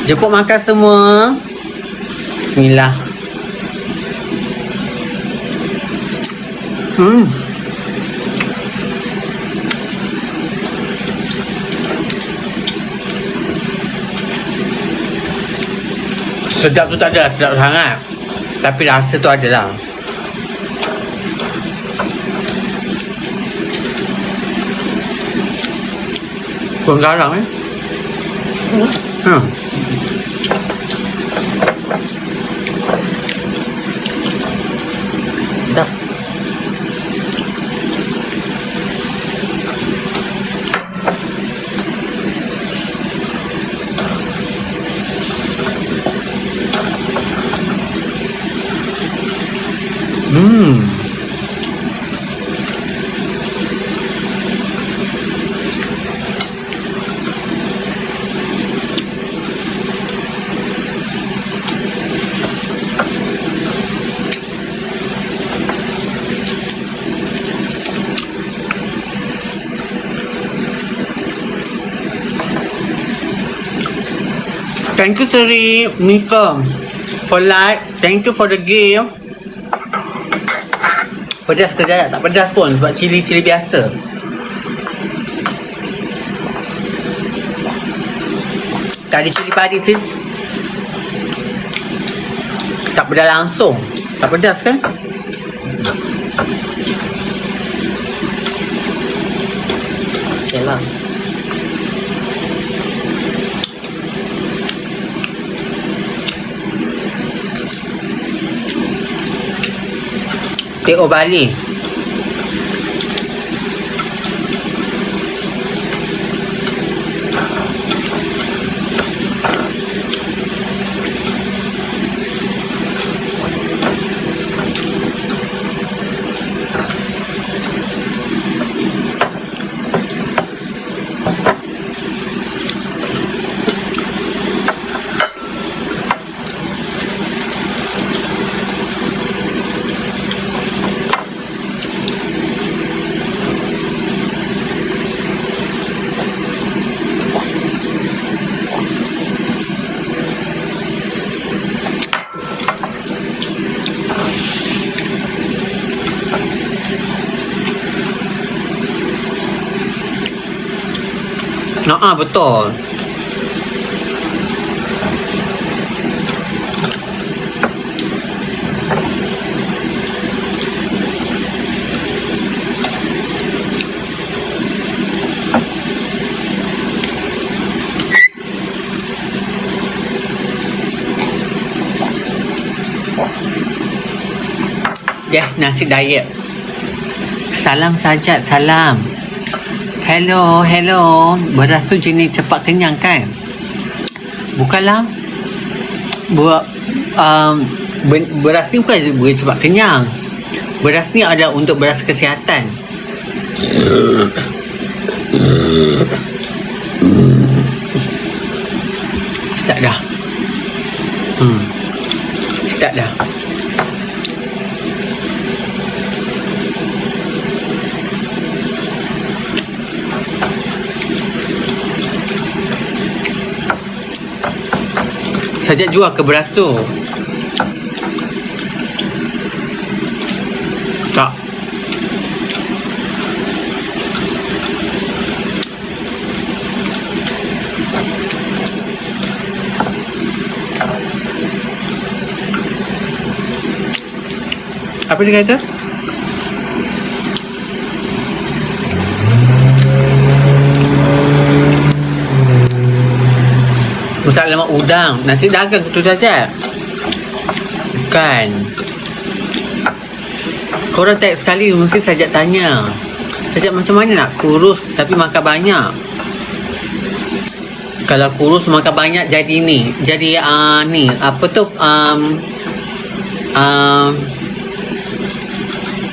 Jemput makan semua. Bismillah. Sedap tu tak adalah sedap sangat, tapi rasa tu adalah. Kurang garam Sedap. Thank you Seri Mika for like. Thank you for the gift. Pedas ke Jaya? Tak pedas pun sebab cili-cili biasa. Tak ada cili padi sih. Tak pedas langsung. Tak pedas kan? Okay lah. Teo Bali. Betul. Yes, nasi diet. Salam Sajat, salam. Hello. Beras tu jenis cepat kenyang kan? Bukanlah. Beras ni bukan cepat kenyang. Beras ni ada untuk beras kesihatan. Start dah. Start dah. Sajak jual ke beras tu? Tak. Apa dia kata? Pusat lemak udang. Nasi dagang tu saja. Bukan. Korang tag sekali mesti Sajak tanya. Sajak macam mana nak kurus tapi makan banyak? Kalau kurus makan banyak jadi ni. Jadi ni apa tu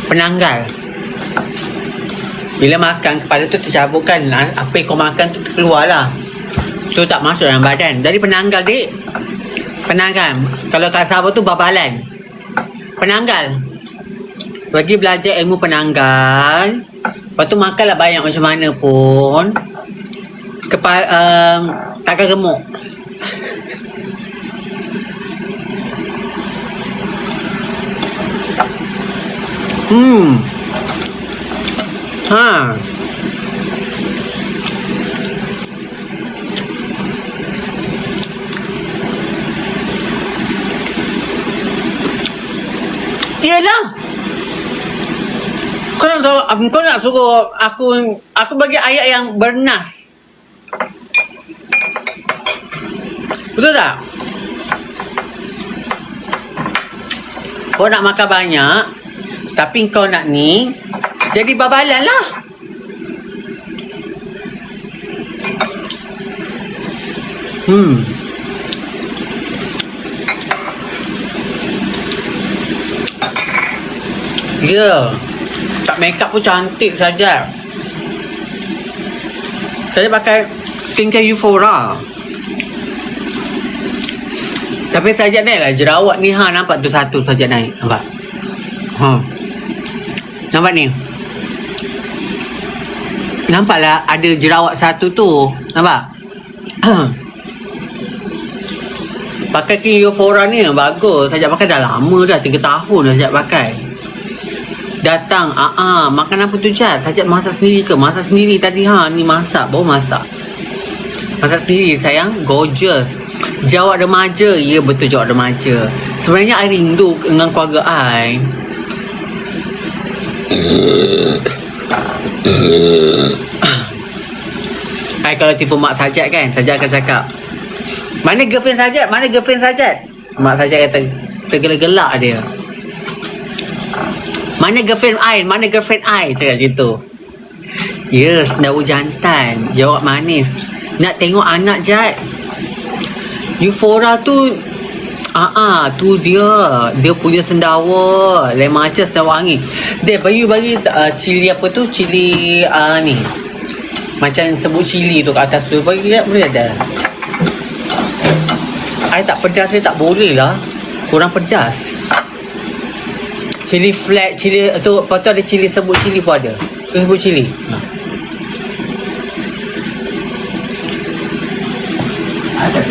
penanggal. Bila makan kepala tu tercabut kan, apa yang kau makan tu keluar lah. Tu tak masuk dalam badan. Jadi penanggal dik. Penanggal. Kalau kat Sabah tu babalan. Penanggal. Bagi belajar ilmu penanggal. Lepas tu makanlah banyak macam mana pun. Kepala takkan gemuk. Ha. Iyalah. Kau nak suruh aku bagi ayat yang bernas. Betul tak? Kau nak makan banyak, tapi kau nak ni, jadi babalan lah. Ya, tak make up pun cantik saja. Saya pakai skincare Euphoria. Tapi saja naik lah jerawat ni nampak tu satu saja naik. Nampak? Nampak ni? Nampaklah ada jerawat satu tu. Nampak? Pakai skincare Euphoria ni bagus. Sajak pakai dah lama dah, 3 tahun dah sajak pakai. Datang, makan apa tu Jad? Sajak masak sendiri ke? Masak sendiri tadi ni masak, baru masak. Masak sendiri sayang, gorgeous. Jawab remaja, ya betul jawab remaja. Sebenarnya I rindu dengan keluarga I. I kalau tipu mak Sajat kan, Sajat akan cakap, mana girlfriend Sajat? Mana girlfriend Sajat? Mak Sajat kata, tergelak-gelak dia. Mana girlfriend I? Mana girlfriend I? Cakap situ. Ya, sendawa jantan. Jawab manis. Nak tengok anak Jad. Euphoria tu tu dia punya sendawa lain macam sendawa angin. Dia bagi cili apa tu, cili ni macam sebut cili tu kat atas tu, bagi lihat boleh ada. I tak pedas, saya tak boleh lah, kurang pedas. Cili flat, cili tu, lepas tu ada cili sebut cili pun ada. Tu sebut cili. Ada.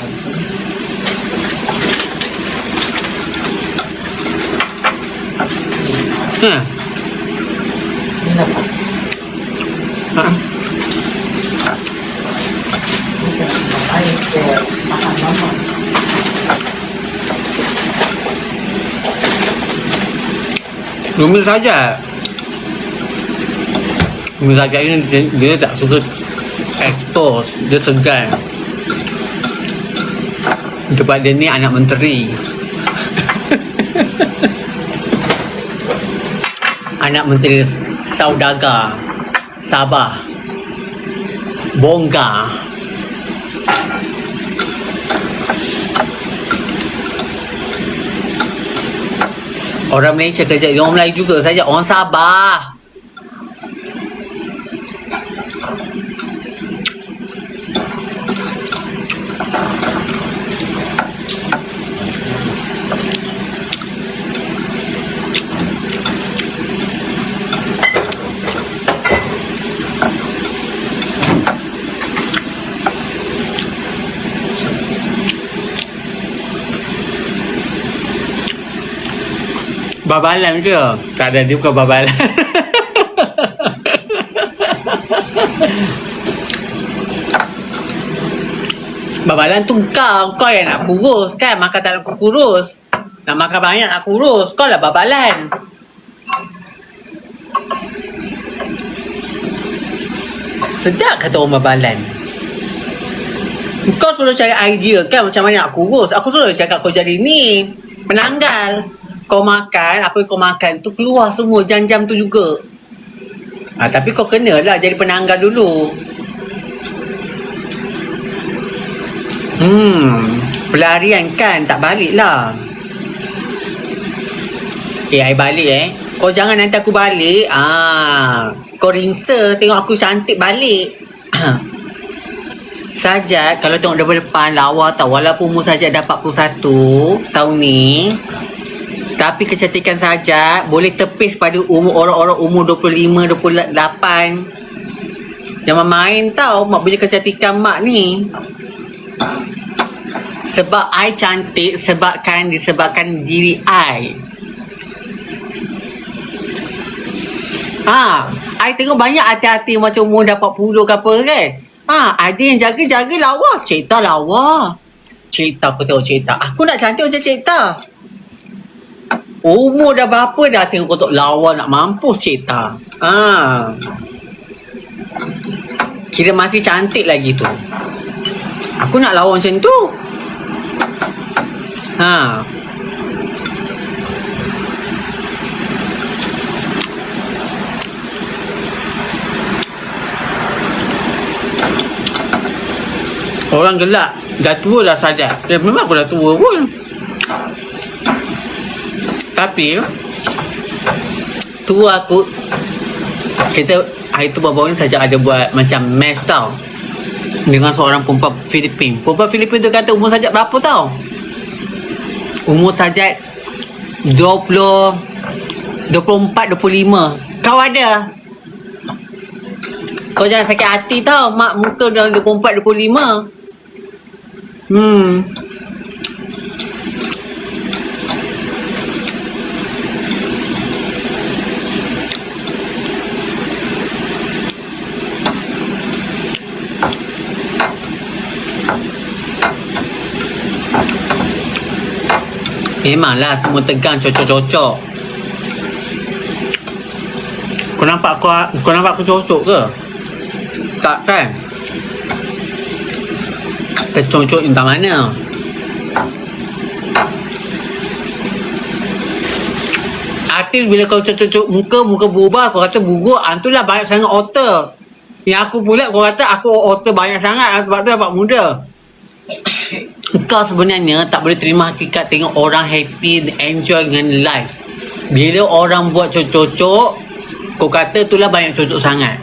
Rumi saja. Rumi saja ini dia tak suka expose, dia segan. Sebab dia ni anak menteri. Anak menteri Saudagar, Sabah, Bongga. Orang Malaysia kerja, orang Melayu juga saja, orang Sabah. Babalan ke? Tak ada, dia bukan babalan. Babalan tu kau yang nak kurus kan? Makan tak nak kurus. Nak makan banyak nak kurus. Kau lah babalan. Sedap kata orang babalan. Kau suruh cari idea kan macam mana nak kurus. Aku suruh cakap kau jadi ni penanggal. Kau makan, apa yang kau makan tu keluar semua jam-jam tu juga. Tapi kau kenalah jadi penanggal dulu. Pelarian kan, tak balik lah. I balik Kau jangan nanti aku balik. Kau rinsa tengok aku cantik balik. Sajat, kalau tengok depan lawa tau. Walaupun umur Sajat dah 41 tahun ni, tapi kecantikan saja boleh tepis pada orang-orang umur 25, 28. Jangan main tau mak punya kecantikan mak ni. Sebab I cantik disebabkan diri I. I tengok banyak hati-hati macam umur dah 40 ke apa kan. Ada yang jaga lawa. Cerita lawa. Cerita aku tengok cerita. Aku nak cantik macam cerita. Umur dah berapa dah tengok kotak lawa nak mampus cerita. Kira masih cantik lagi tu. Aku nak lawa macam tu. Orang gelak. Dah tua dah sadar. Memang aku dah tua pun. Tapi tua aku, kita hari tu baru-baru ni saja ada buat macam match tau dengan seorang perempuan Filipin. Perempuan Filipin tu kata umur Sajat berapa tau? Umur Sajat 24, 25. Kau ada? Kau jangan sakit hati tau. Mak muka dah 24, 25. Memanglah semua tegang cocok-cocok. Kau nampak aku cocok ke? Tak kan? Tercocok entah mana. Artis bila kau cocok muka berubah, kau kata buruk, itulah banyak sangat otter. Yang aku pula kau kata aku otter banyak sangat, sebab tu dapat muda. Kau sebenarnya tak boleh terima hakikat tengok orang happy, enjoy dengan life. Bila orang buat cocok-cocok, kau kata itulah banyak cocok sangat.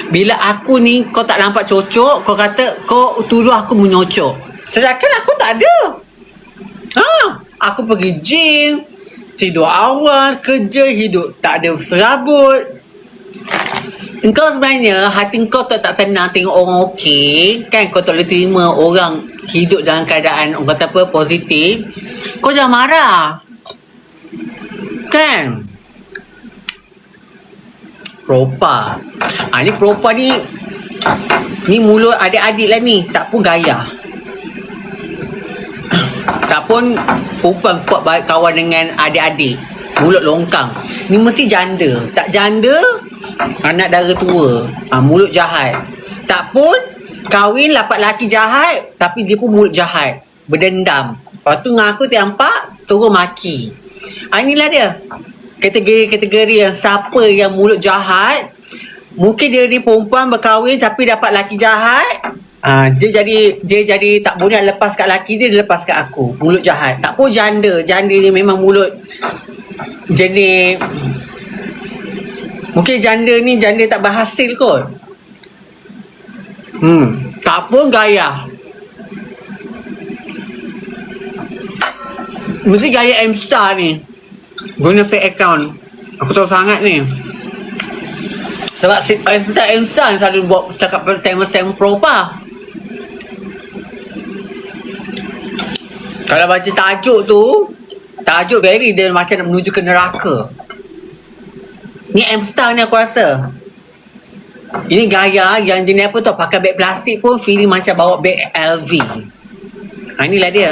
Bila aku ni kau tak nampak cocok, kau kata kau tuduh aku menyocok. Sedangkan aku tak ada. Aku pergi gym, tidur awal, kerja, hidup tak ada serabut. Engkau sebenarnya hati kau tak tenang tengok orang okey kan. Kau tak boleh terima orang hidup dalam keadaan orang kata apa, positif. Kau jangan marah kan. Propa ni propa ni mulut adik-adik lah ni. Tak pun gaya, tak pun perempuan kuat baik kawan dengan adik-adik. Mulut longkang. Ni mesti janda. Tak janda, anak dara tua. Mulut jahat. Tak pun kahwin dapat laki jahat, tapi dia pun mulut jahat, berdendam. Lepas tu dengan aku terhampak, turun maki. Inilah dia kategori yang siapa yang mulut jahat. Mungkin dia ni perempuan berkahwin tapi dapat laki jahat. Dia jadi tak boleh lepas kat laki dia lepas kat aku. Mulut jahat. Tak pun janda ni memang mulut jenis. Mungkin janda ni janda tak berhasil kot. Tak pun gaya. Mesti gaya M-Star ni. Guna fake account. Aku tahu sangat ni. Sebab M-Star selalu buat cakap stem propa. Kalau baca tajuk tu, tajuk very dia macam nak menuju ke neraka. Ni M-Star ni aku rasa. Ini gaya yang jenis apa tau, pakai beg plastik pun feeling macam bawa beg LV. Inilah dia.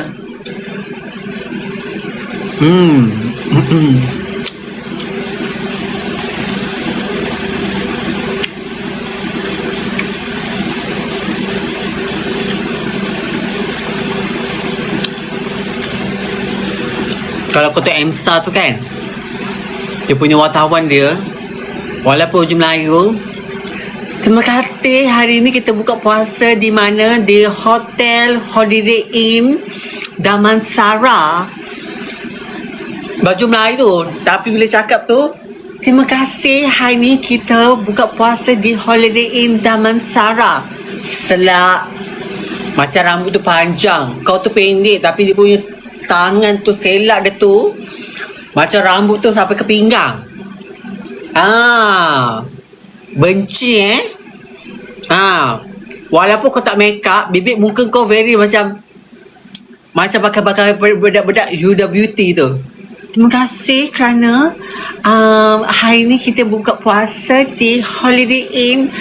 Kalau kau tengok M-Star tu kan, dia punya wartawan dia, walaupun hujung Melayu, terima kasih hari ni kita buka puasa di mana? Di Hotel Holiday Inn Damansara. Baju Melayu tu. Tapi bila cakap tu, terima kasih hari ni kita buka puasa di Holiday Inn Damansara. Selak. Macam rambut tu panjang, kau tu pendek, tapi dia punya tangan tu selak dia tu macam rambut tu sampai ke pinggang. Benci Walaupun kau tak make up, bibir muka kau very macam Macam bakal-bakal budak-budak UWT tu. Terima kasih kerana hari ni kita buka puasa di Holiday Inn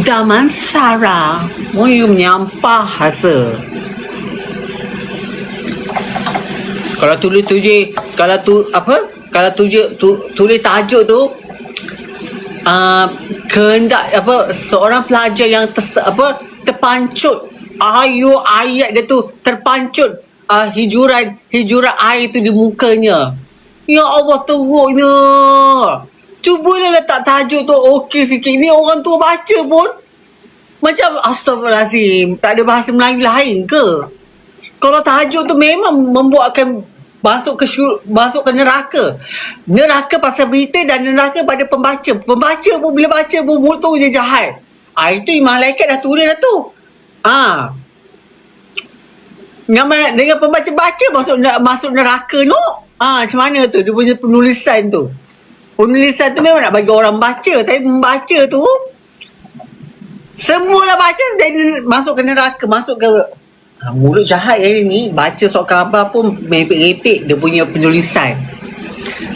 Damansara. Oh, you menyampah rasa. Kalau tulis tulis tajuk tu kehendak seorang pelajar yang terpancut ayat dia tu terpancut hijuran air tu di mukanya. Ya Allah, teruknya. Cubalah letak tajuk tu okey sikit. Ni orang tua baca pun macam astagfirullahalazim, tak ada bahasa Melayu lain ke? Kalau tajuk tu memang membuatkan masuk ke neraka. Neraka pasal berita dan neraka pada pembaca. Pembaca pun bila baca pun mulut tu je jahat. Itu malaikat dah tulis dah tu. Dengan pembaca-baca masuk neraka no. Macam mana tu dia punya penulisan tu. Penulisan tu memang nak bagi orang baca, tapi membaca tu semua dah baca dan masuk ke neraka, masuk ke mulut jahat hari ni. Baca surat khabar pun merepek-repek dia punya penulisan.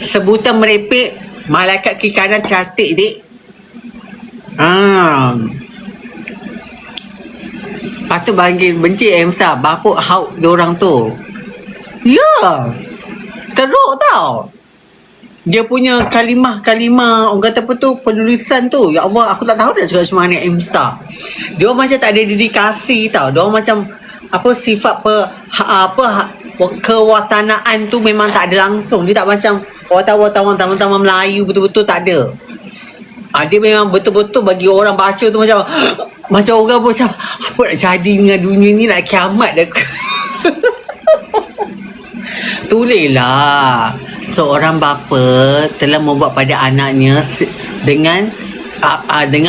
Sebutan merepek, malaikat kiri kanan cantik dik. Patut bagi benci Emsa bapuk hauk diorang tu. Ya, teruk tau. Dia punya kalimah orang kata apa tu, penulisan tu. Ya Allah, aku tak tahu nak cakap macam mana Emsa. Dia macam tak ada dedikasi tau. Dia macam sifat kewatanaan tu memang tak ada langsung. Dia tak macam wartawan taman-taman Melayu betul-betul tak ada. Dia memang betul-betul bagi orang baca tu macam orang pun macam apa nak jadi dengan dunia ni, nak kiamat dah. Tulislah seorang bapa telah membuat pada anaknya dengan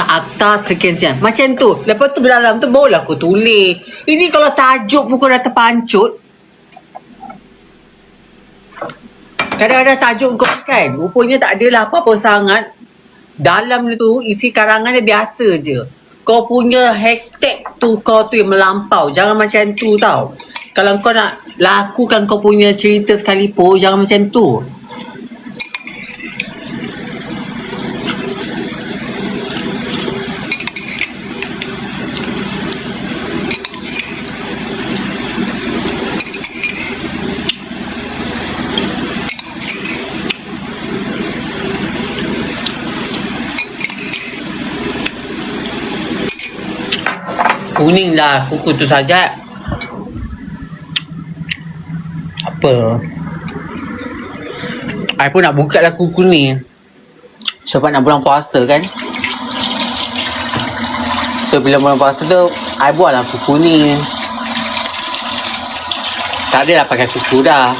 akta sekian-sekian. Macam tu. Lepas tu dalam tu barulah aku tulis. Ini kalau tajuk pun kau dah terpancut. Kadang-kadang tajuk kau kan rupanya tak adalah apa-apa sangat. Dalam tu isi karangan dia biasa je. Kau punya hashtag tu kau tu yang melampau. Jangan macam tu tau. Kalau kau nak lakukan kau punya cerita sekalipun, jangan macam tu. Kuning lah kuku tu saja. Apa? I pun nak buka lah kuku ni. Sebab nak bulan puasa kan. So bila bulan puasa tu I buat lah kuku ni. Tak ada lah pakai kuku dah.